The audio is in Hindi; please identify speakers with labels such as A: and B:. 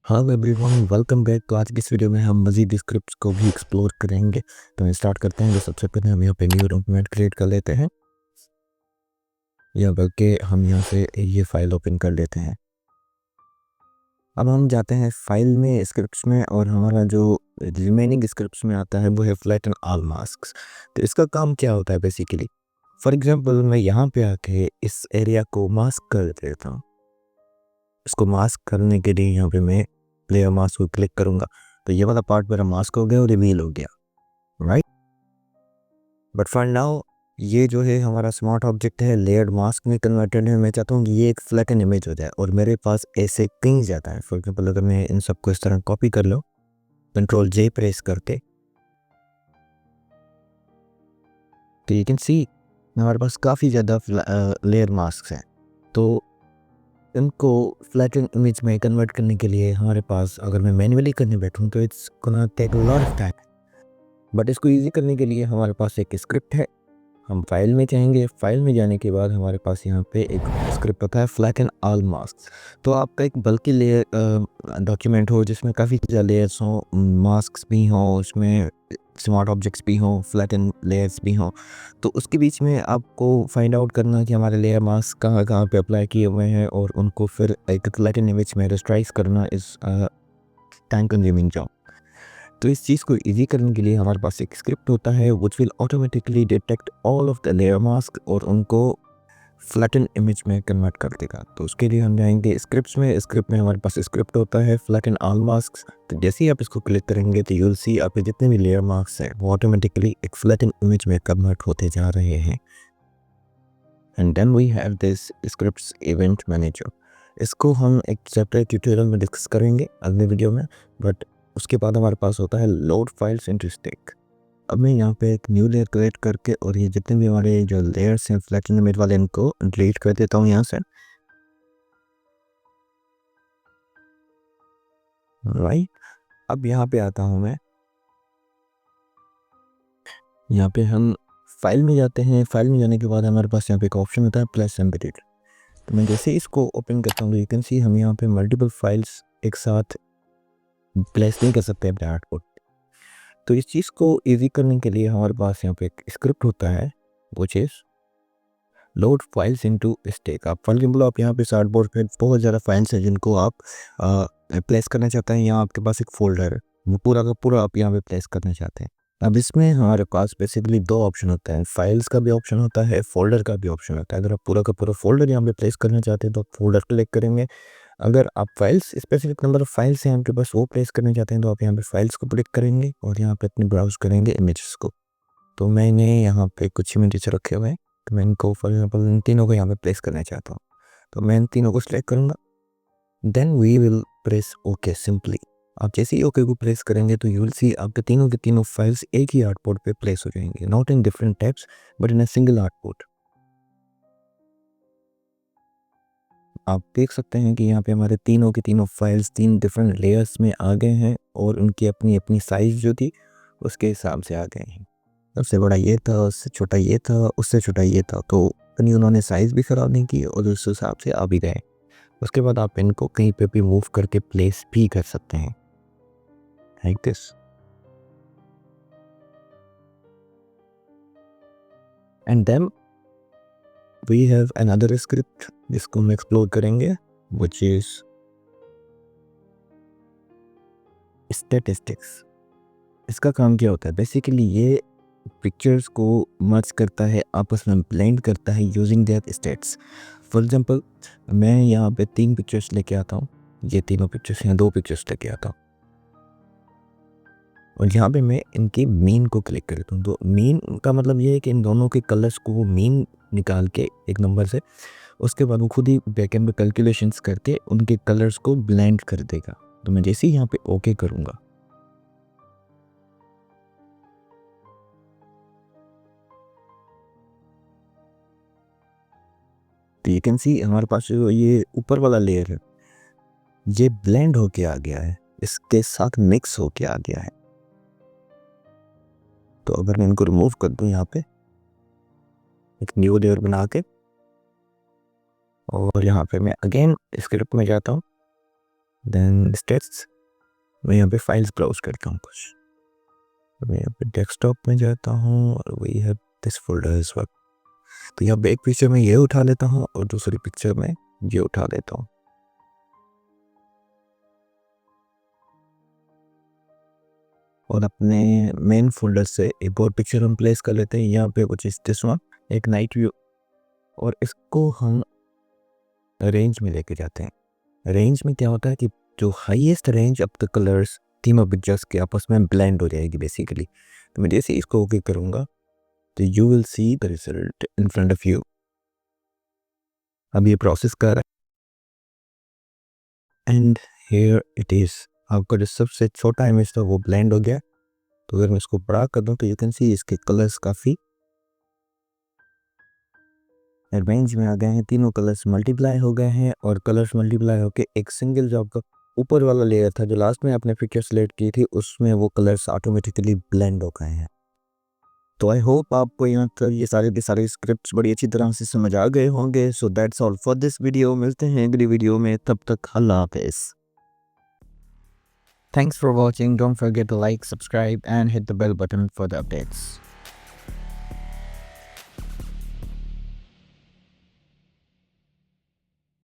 A: Hello everyone, welcome back. तो आज की इस वीडियो में हम मज़ीद स्क्रिप्ट्स को भी एक्सप्लोर करेंगे। तो स्टार्ट करते हैं। तो सबसे पहले हम यहाँ पे न्यू डॉक्यूमेंट क्रिएट कर लेते हैं, या बल्कि हम यहाँ से ये फाइल ओपन कर लेते हैं। अब हम जाते हैं फाइल में, स्क्रिप्ट्स में, और हमारा जो रिमेनिंग स्क्रिप्ट्स में आता है वो है फ्लैटन ऑल मास्क्स। तो इसका काम क्या होता है बेसिकली? फॉर एग्जांपल मैं यहाँ पे आके इस एरिया को मास्क कर देता हूँ। इसको मास्क करने के लिए यहाँ पे मैं लेयर मास्क को क्लिक करूँगा, तो ये वाला पार्ट मेरा मास्क हो गया और रिवील हो गया, राइट। बट फॉर नाउ ये जो है हमारा स्मार्ट ऑब्जेक्ट है, लेयर्ड मास्क में कन्वर्टेड है। मैं चाहता हूँ कि ये एक फ्लैटन इमेज हो जाए, और मेरे पास ऐसे कई जाता है। फॉर एग्जांपल अगर मैं इन सबको इस तरह कॉपी कर लो, कंट्रोल जे प्रेस करके, तो यू कैन सी हमारे पास काफ़ी ज़्यादा लेयर मास्क हैं। तो इनको फ्लैटन इमेज में कन्वर्ट करने के लिए हमारे पास, अगर मैं मैन्युअली करने बैठूँ तो it's gonna take a lot of time. But इसको ईजी करने के लिए हमारे पास एक स्क्रिप्ट है। हम फाइल में जाएंगे, फाइल में जाने के बाद हमारे पास यहाँ पे एक स्क्रिप्ट होता है फ्लैटन ऑल मास्क। तो आपका एक बल्कि लेयर डॉक्यूमेंट हो जिसमें काफ़ी ज़्यादा लेयर्स हों, मास्क भी हों, उसमें स्मार्ट ऑब्जेक्ट्स भी हों, फ्लैटन लेयर्स भी हों, तो उसके बीच में आपको फाइंड आउट करना कि हमारे लेयर मास्क कहाँ कहाँ पे अप्लाई किए हुए हैं, और उनको फिर एक फ्लैटन इमेज में रेस्टराइज करना इस टाइम कंज्यूमिंग जॉब। तो इस चीज़ को इजी करने के लिए हमारे पास एक स्क्रिप्ट होता है which will automatically detect all of the layer mask और उनको फ्लैटन इमेज में कन्वर्ट कर देगा। तो उसके लिए हम जाएंगे स्क्रिप्ट्स में। स्क्रिप्ट में हमारे पास स्क्रिप्ट होता है फ्लैटन ऑल मास्क। तो जैसे ही आप इसको क्लिक करेंगे तो यू विल सी आपके जितने भी लेयर मास्क हैं वो ऑटोमेटिकली एक फ्लैटन इमेज में कन्वर्ट होते जा रहे हैं। And then we have this scripts event manager. इसको हम एक सेपरेट ट्यूटोरियल में डिस्कस करेंगे अगले वीडियो में। बट उसके बाद हमारे पास होता है लोड फाइल्स इनटू स्टिक। अब मैं यहाँ पे एक न्यू लेयर क्रिएट करके, और ये जितने भी हमारे जो लेयर्स हैं फ्लैटन इमेज वाले, इनको डिलीट कर देता हूँ यहाँ से, राइट। अब यहाँ पे आता हूँ मैं, यहाँ पे हम फाइल में जाते हैं। फाइल में जाने के बाद हमारे पास यहाँ पे एक ऑप्शन होता है प्लस एम्बेडेड। तो मैं जैसे इसको ओपन करता हूँ, यू कैन सी हम यहाँ पे मल्टीपल फाइल्स एक साथ प्लेस नहीं कर सकते अपने आउटपुट। तो इस चीज़ को इजी करने के लिए हमारे पास यहाँ पे एक स्क्रिप्ट होता है वो चीज़ लोड फाइल्स इनटू स्टैक। आप फॉर एग्जांपल आप यहाँ पे सार्ट बोर्ड पे बहुत ज़्यादा फाइल्स हैं जिनको आप प्लेस करना चाहते हैं। यहाँ आपके पास एक फोल्डर है, वो पूरा का पूरा आप यहाँ पे प्लेस करना चाहते हैं। अब इसमें हमारे पास बेसिकली दो ऑप्शन होते हैं, फाइल्स का भी ऑप्शन होता है, फोल्डर का भी ऑप्शन होता है। अगर आप पूरा का पूरा फोल्डर यहाँ पे प्लेस करना चाहते हैं तो आप फोल्डर क्लिक करेंगे। अगर आप files specific number of files हैं आपके पास वो प्लेस करना चाहते हैं तो आप यहाँ पे फाइल्स को क्लिक करेंगे और यहाँ पे अपनी ब्राउज करेंगे इमेजेस को। तो मैंने यहाँ पे कुछ इमेजेस रखे हुए हैं, तो मैं इनको फॉर एग्जांपल इन तीनों को यहाँ पे प्लेस करना चाहता हूँ। तो मैं इन तीनों को सिलेक्ट करूँगा, then we will press okay simply. आप जैसे ही ओके को प्रेस करेंगे तो यू विल सी आपके तीनों के तीनों फाइल्स एक ही आउटपुट पे प्लेस हो जाएंगे, not in different tabs but in a single output. आप देख सकते हैं कि यहाँ पे हमारे तीनों की तीनों फाइल्स तीन डिफरेंट लेयर्स में आ गए हैं, और उनकी अपनी अपनी साइज़ जो थी उसके हिसाब से आ गए हैं। सबसे बड़ा ये था, उससे छोटा ये था, उससे छोटा ये था। तो कहीं उन्होंने साइज़ भी ख़राब नहीं की और उस हिसाब से आ भी गए। उसके बाद आप इनको कहीं पे भी मूव करके प्लेस भी कर सकते हैं, like this. And then we have another script जिसको हम एक्सप्लोर करेंगे, व्हिच इज़ स्टैटिस्टिक्स। इसका काम क्या होता है? बेसिकली ये पिक्चर्स को मर्ज करता है, आपस में ब्लेंड करता है using their states. For example मैं यहाँ पे 3 पिक्चर्स लेके आता हूँ, ये तीनों पिक्चर्स हैं, 2 पिक्चर्स लेके आता हूँ, और यहाँ पे मैं इनकी मीन को क्लिक करता हूँ। तो मीन का मतलब ये है कि इन दोनों के कलर्स को वो मीन निकाल के एक नंबर से, उसके बाद वो खुद ही बैकएंड में कैलकुलेशंस करके उनके कलर्स को ब्लेंड कर देगा। तो मैं जैसे ही यहाँ पे ओके करूँगा, तो यू कैन सी हमारे पास जो ये ऊपर वाला लेयर है ये ब्लेंड होके आ गया है, इसके साथ मिक्स होके आ गया है। तो अगर मैं इनको रिमूव कर दूं यहाँ पे एक न्यू लेयर बना के, और यहाँ पे मैं अगेन स्क्रिप्ट में जाता हूँ, देन स्टेट्स, मैं यहाँ पे फाइल्स ब्राउज करता हूँ कुछ, मैं यहाँ पे डेस्कटॉप में जाता हूँ और वही है दिस फोल्डर इस वक्त। तो यहाँ पे एक पिक्चर में ये उठा लेता हूँ और दूसरी पिक्चर में ये उठा लेता हूँ। और अपने मेन फोल्डर से एक और पिक्चर हम प्लेस कर लेते हैं यहाँ पे, कुछ इस दिस वन, एक नाइट व्यू, और इसको हम रेंज में लेके जाते हैं। रेंज में क्या होता है कि जो highest range of the colours theme pictures के आपस में ब्लेंड हो जाएगी बेसिकली। तो मैं जैसे इसको ओके करूँगा तो you will see the result in front of you. अब ये प्रोसेस कर रहा है एंड हियर इट इज़। आपका जो सबसे छोटा इमेज था वो ब्लेंड हो गया। तो अगर मैं इसको बड़ा कर दूँ तो यू कैन सी इसके कलर्स काफ़ी रेंज में आ गए हैं, तीनों कलर्स मल्टीप्लाई हो गए हैं और कलर्स मल्टीप्लाई होकर एक सिंगल जो आपका ऊपर वाला लेयर था जो लास्ट में आपने पिक्चर सेलेक्ट की थी उसमें वो कलर्स ऑटोमेटिकली ब्लेंड हो गए हैं। तो आई होप आपको यहाँ तक ये सारे के सारे स्क्रिप्ट्स बड़ी अच्छी तरह से समझ आ गए होंगे। So that's all for this video. मिलते हैं अगली वीडियो में, तब तक अल्लाह हाफिज़। Thanks for watching. Don't forget to like, subscribe and hit the bell button for the updates.